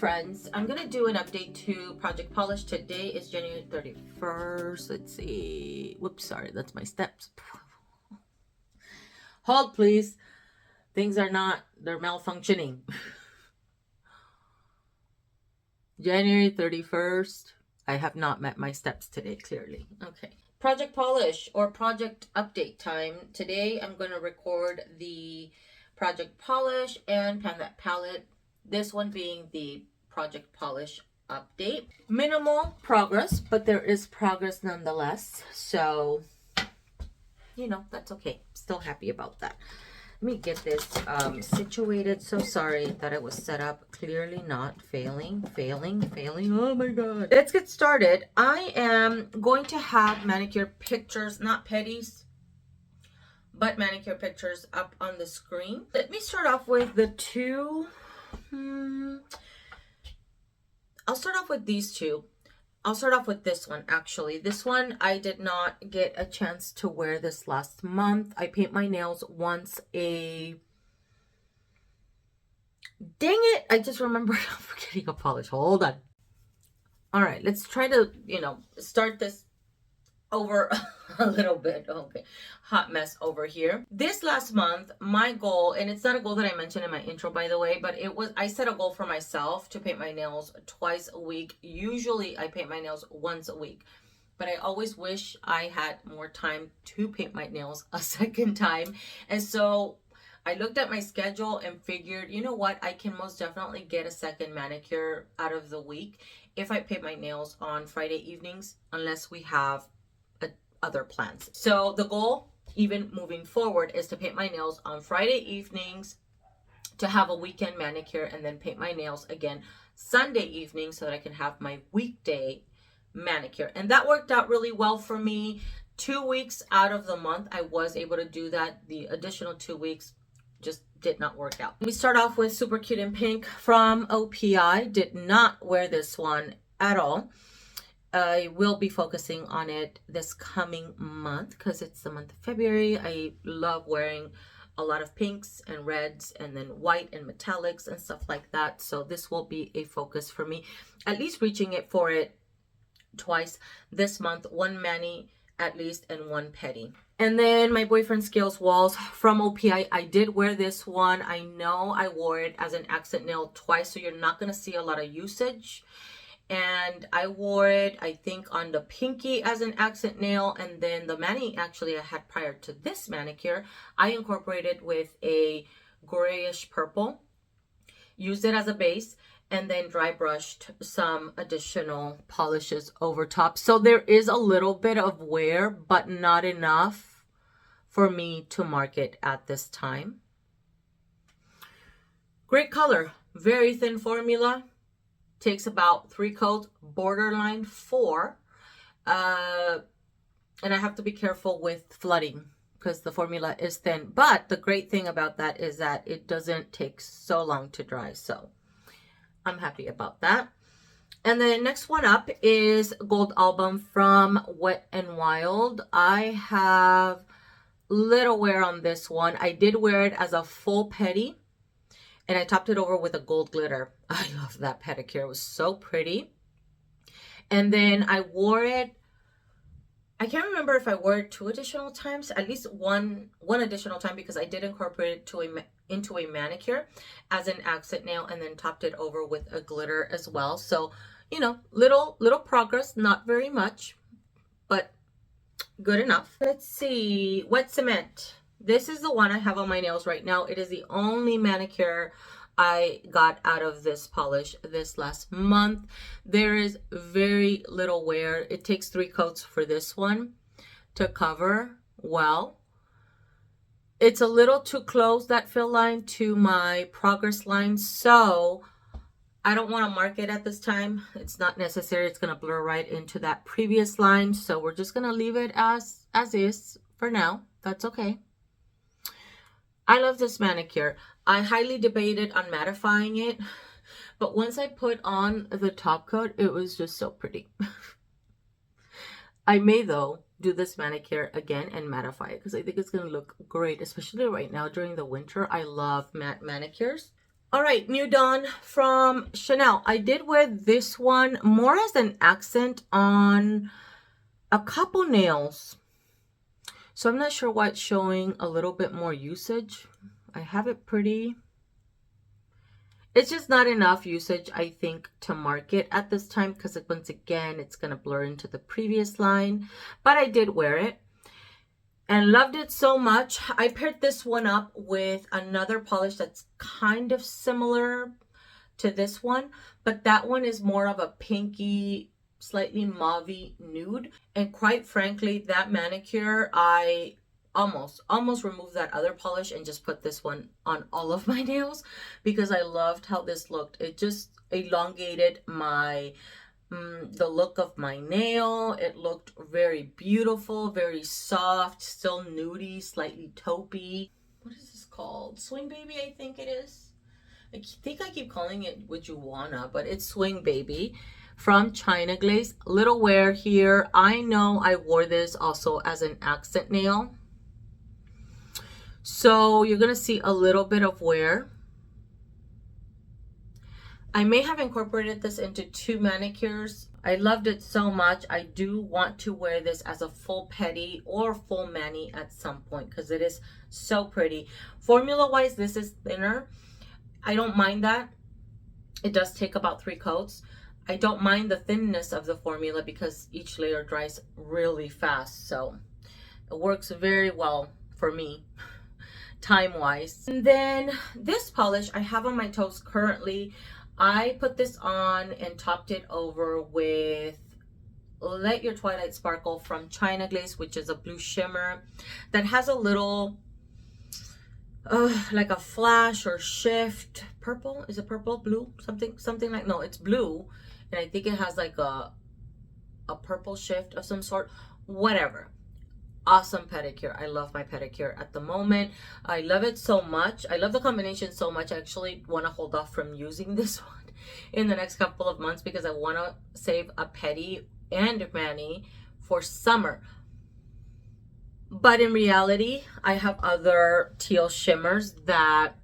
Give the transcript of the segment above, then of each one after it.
friends, I'm gonna do an update to Project Polish. Today is January 31st. Let's see. Whoops, sorry, that's my steps. Hold, please. Things are not, they're malfunctioning. January 31st. I have not met my steps today, clearly. Okay. Project Polish or Project Update time. Today I'm going to record the Project Polish and Pan That Palette. This one being the Project Polish update. Minimal progress, but there is progress nonetheless. So, you know, that's okay. Still happy about that. Let me get this situated. So sorry that it was set up. Clearly not. Failing. Oh my god. Let's get started. I am going to have manicure pictures, not petties, but manicure pictures up on the screen. Let me start off with the two. I'll start off with these two. I'll start off with this one, actually. This one, I did not get a chance to wear this last month. I paint my nails once a... Dang it! I just remembered I'm forgetting a polish. Hold on. All right, let's try to, start this over a little bit. Okay, hot mess over here. This last month, my goal, and it's not a goal that I mentioned in my intro, by the way, but I set a goal for myself to paint my nails twice a week. Usually I paint my nails once a week, but I always wish I had more time to paint my nails a second time. And so I looked at my schedule and figured, you know what, I can most definitely get a second manicure out of the week if I paint my nails on Friday evenings, unless we have other plans. So the goal, even moving forward, is to paint my nails on Friday evenings, to have a weekend manicure, and then paint my nails again Sunday evening so that I can have my weekday manicure. And that worked out really well for me. 2 weeks out of the month I was able to do that. The additional 2 weeks just did not work out. We start off with Super Cute in Pink from OPI. Did not wear this one at all. I will be focusing on it this coming month because it's the month of February. I love wearing a lot of pinks and reds and then white and metallics and stuff like that. So this will be a focus for me, at least reaching it for it twice this month. One mani at least and one pedi. And then my Boyfriend Scales Walls from OPI. I did wear this one. I know I wore it as an accent nail twice, so you're not going to see a lot of usage. And I wore it, I think, on the pinky as an accent nail. And then the mani, actually, I had prior to this manicure, I incorporated with a grayish purple. Used it as a base. And then dry brushed some additional polishes over top. So there is a little bit of wear, but not enough for me to mark it at this time. Great color. Very thin formula. Takes about 3 coats, borderline 4. And I have to be careful with flooding because the formula is thin. But the great thing about that is that it doesn't take so long to dry. So I'm happy about that. And then next one up is Gold Album from Wet n Wild. I have little wear on this one. I did wear it as a full pedi. And I topped it over with a gold glitter. I love that pedicure. It was so pretty. And then I wore it. I can't remember if I wore it 2 additional times. At least one additional time, because I did incorporate it into a manicure as an accent nail and then topped it over with a glitter as well. So, little progress. Not very much, but good enough. Let's see. Wet Cement. This is the one I have on my nails right now. It is the only manicure I got out of this polish this last month. There is very little wear. It takes 3 coats for this one to cover well. It's a little too close, that fill line, to my progress line. So I don't want to mark it at this time. It's not necessary. It's going to blur right into that previous line. So we're just going to leave it as is for now. That's okay. I love this manicure. I highly debated on mattifying it, but once I put on the top coat, it was just so pretty. I may, though, do this manicure again and mattify it because I think it's going to look great, especially right now during the winter. I love matte manicures. All right, New Dawn from Chanel. I did wear this one more as an accent on a couple nails. So I'm not sure why it's showing a little bit more usage. I have it pretty. It's just not enough usage, I think, to market at this time because once again, it's going to blur into the previous line. But I did wear it and loved it so much. I paired this one up with another polish that's kind of similar to this one, but that one is more of a pinky, slightly mauvey nude. And quite frankly, that manicure, I almost removed that other polish and just put this one on all of my nails because I loved how this looked. It just elongated my the look of my nail. It looked very beautiful, very soft, still nudie, slightly taupey. What is this called? Swing Baby, I think it is. I think I keep calling it Wijuana, but it's Swing Baby from China Glaze. Little wear here. I know I wore this also as an accent nail. So you're going to see a little bit of wear. I may have incorporated this into 2 manicures. I loved it so much. I do want to wear this as a full pedi or full mani at some point because it is so pretty. Formula wise, this is thinner. I don't mind that. It does take about 3 coats. I don't mind the thinness of the formula because each layer dries really fast. So it works very well for me time wise. And then this polish I have on my toes currently. I put this on and topped it over with Let Your Twilight Sparkle from China Glaze, which is a blue shimmer that has a little like a flash or shift purple. Is it purple, blue, something like, no, it's blue, and I think it has like a purple shift of some sort. Whatever. Awesome pedicure. I love my pedicure at the moment. I love it so much. I love the combination so much. I actually want to hold off from using this one in the next couple of months because I want to save a pedi and mani for summer. But in reality, I have other teal shimmers that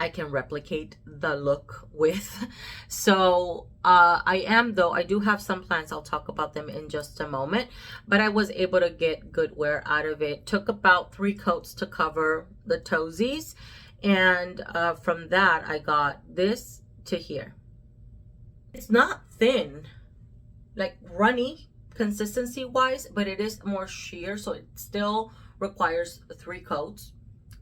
I can replicate the look with. So I do have some plans. I'll talk about them in just a moment, but I was able to get good wear out of it. Took about 3 coats to cover the toesies, and from that I got this to here. It's not thin, like runny consistency wise, but it is more sheer, so it still requires 3 coats.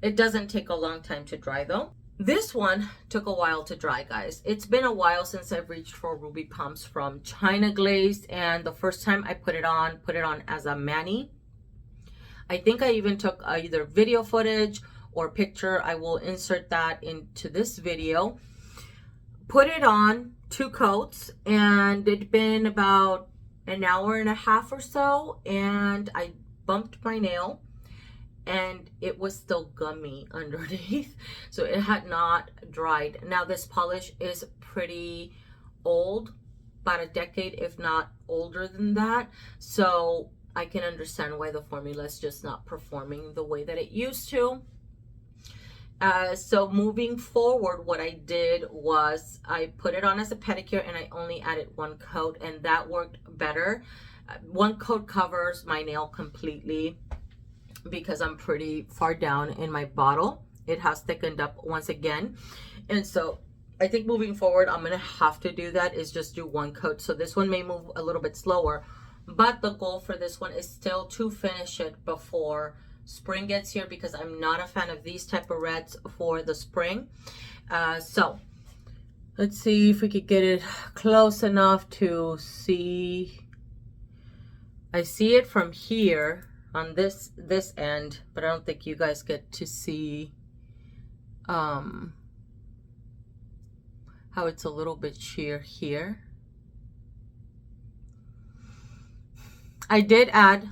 It doesn't take a long time to dry though. This one took a while to dry, guys. It's been a while since I've reached for ruby pumps from China Glaze, and the first time I put it on as a mani. I think I even took either video footage or picture. I will insert that into this video. Put it on 2 coats, and it'd been about an hour and a half or so, and I bumped my nail and it was still gummy underneath, so it had not dried. Now this polish is pretty old, about a decade if not older than that, so I can understand why the formula is just not performing the way that it used to. So moving forward, what I did was I put it on as a pedicure and I only added 1 coat, and that worked better. 1 coat covers my nail completely because I'm pretty far down in my bottle. It has thickened up once again, and so I think moving forward I'm gonna have to do that, is just do 1 coat. So this one may move a little bit slower, but the goal for this one is still to finish it before spring gets here, because I'm not a fan of these type of reds for the spring. So let's see if we could get it close enough to see. I see it from here on this end, but I don't think you guys get to see how it's a little bit sheer here. I did add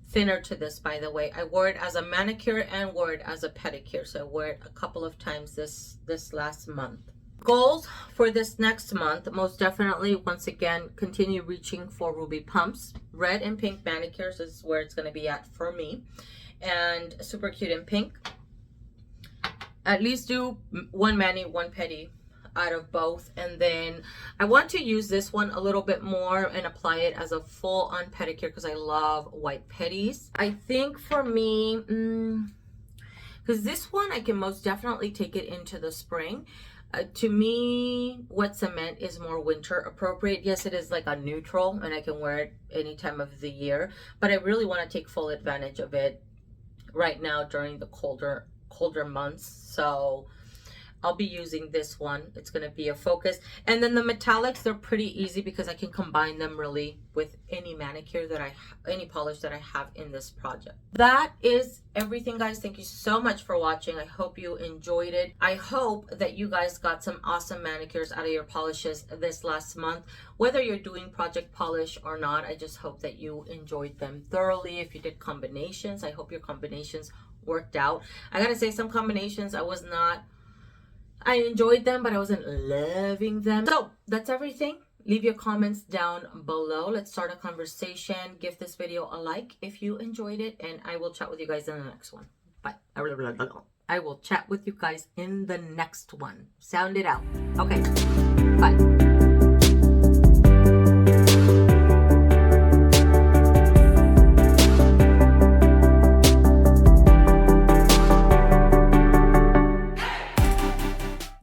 thinner to this, by the way. I wore it as a manicure and wore it as a pedicure, so I wore it a couple of times this last month. Goals for this next month, most definitely, once again, continue reaching for ruby pumps. Red and pink manicures is where it's going to be at for me, and super cute in pink. at least do one mani, one pedi out of both. And then I want to use this one a little bit more and apply it as a full on pedicure because I love white pedis. I think for me, because this one I can most definitely take it into the spring. To me, wet cement is more winter appropriate. Yes, it is like a neutral and I can wear it any time of the year, but I really want to take full advantage of it right now during the colder months. So I'll be using this one. It's going to be a focus. And then the metallics, they're pretty easy because I can combine them really with any manicure that any polish that I have in this project. That is everything, guys. Thank you so much for watching. I hope you enjoyed it. I hope that you guys got some awesome manicures out of your polishes this last month. Whether you're doing project polish or not, I just hope that you enjoyed them thoroughly. If you did combinations, I hope your combinations worked out. I gotta say, some combinations I enjoyed them, but I wasn't loving them. So that's everything. Leave your comments down below. Let's start a conversation. Give this video a like if you enjoyed it, and I will chat with you guys in the next one. Bye. I will chat with you guys in the next one. Sound it out. Okay. Bye.